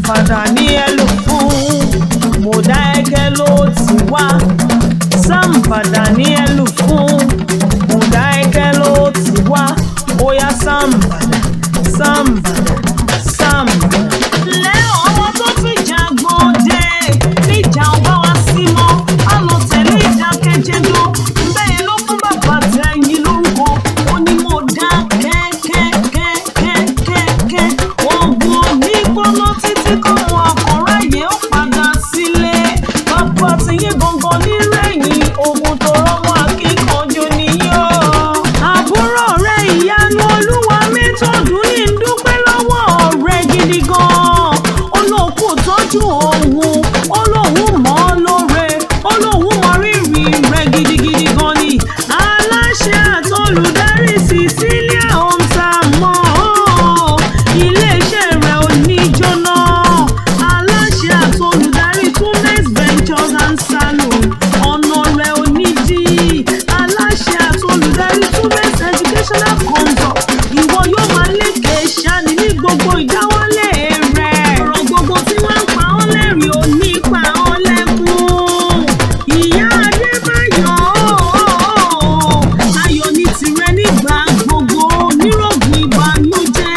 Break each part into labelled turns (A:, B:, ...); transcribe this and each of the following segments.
A: padà ní ẹlò fún Mọ̀dákẹ́kẹ́ ló ti wá. Sam padà ní ẹlò fún Mọ̀dákẹ́kẹ́ ló ti wá. Ó yá Sam padà, Sam padà, Sam padà. Lẹ́ ọmọ tó fìjà gbòde níjà ọba wa sí mọ́ á lọ tẹ̀lé ìdákẹ́jẹ́dọ́. Bẹ́ẹ̀ ló fún bàbá tẹ̀yìn lórúkọ ó ní Mọ̀dákẹ́kẹ́. Ogun onígbóná títí kan wọn ọkọ̀rẹ́ yìí ó padà sílé. Bàbá ti yé gangan nírẹ̀yìn ogun tó rọ́mọ́ akíkanjú nìyó. Àbúrò rẹ̀ ìyanu Olúwa Mẹ́tọ̀dún ní dúpẹ́ lọ́wọ́ ọ̀rẹ́ gidi gan. Olóòkú tọ́jú òun, olóhùn mọ́ lóore, olóhùn mọ rírì rẹ̀ gidigidi gan ni. Aláṣẹ àtolùdarí Cecilia Omtamọ. Ilé-iṣẹ́ rẹ̀ ò ní jóná. Aláṣẹ àtolùdarí Tunes Ventures and Salon. Ọ̀nà rẹ̀ ò ní dí. Aláṣẹ àtolùdarí Tunes Educational Consult. Ìwọ yóò máa lékè ṣáni ní gbogbo ìdáwọ́lé rẹ̀. Ọ̀rọ̀ gbogbo tí wọ́n ń pa ọ́ lẹ́rìn ò ní pa ọ́ lẹ́kún. Ìyá Adébáyọ̀ ayọ̀ ní tirẹ̀ nígbà gbogbo nírògùn ìbànújẹ́.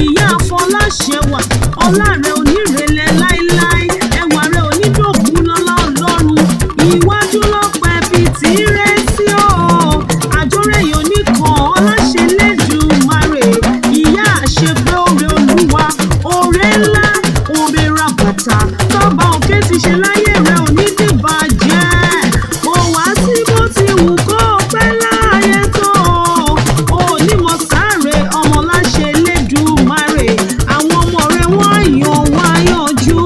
A: Ìyá Fọláṣẹwà ọlá rẹ̀ ò ní rẹ̀lẹ̀ láíláí. Ẹwà rẹ̀ ò ní dògún lọ́lá Ọlọ́run. Iwájú lọ́pẹ́ fi tì í rẹ́ sí o. Àjọrẹ́ yóò ní kan ọláṣẹ lẹ́dùnmarè. Ìyá àṣepé oore Olúwa, oore ńlá, oore rabata. Tọ́ba òkè ti ṣe láyé rẹ̀ ò ní dìbàjẹ́. Kò wá sí bó ti wù kó pẹ́ láàyè tó. O ní mọ sáré ọmọ láṣẹ lẹ́dùnmarè. Àwọn ọmọ rẹ̀ wọ́n yàn wá yànjú.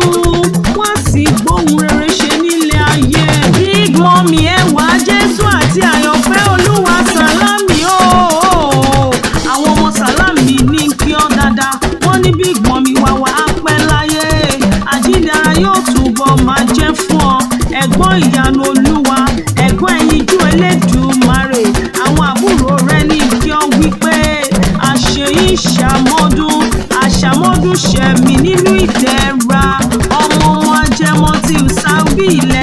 A: Wọ́n sì gbóhùn rere ṣe nílé ayé. Big Mummy ẹwà Jésù àti àyànfẹ́ Olúwa Sàlámì o. Àwọn ọmọ Sàlámì ní kí ọ dáadáa. Wọ́n ní Big Mummy wà wá pẹ́ láyé. Àjíǹdára yóò túbọ̀ máa jẹ́ fún ọ. Ẹ̀gbọ́n ìyanu Olúwa, ẹ̀gbọ́n ẹyinjú Elédùmarè. Àwọn àbúrò rẹ̀ ní kí ọ wípé àṣeyí ṣàmọ́dún, àṣàmọ́dún ṣẹ̀mí nínú ìdẹ̀ra. Ọmọ wọn ajẹmọ́ ti Saudi ilẹ̀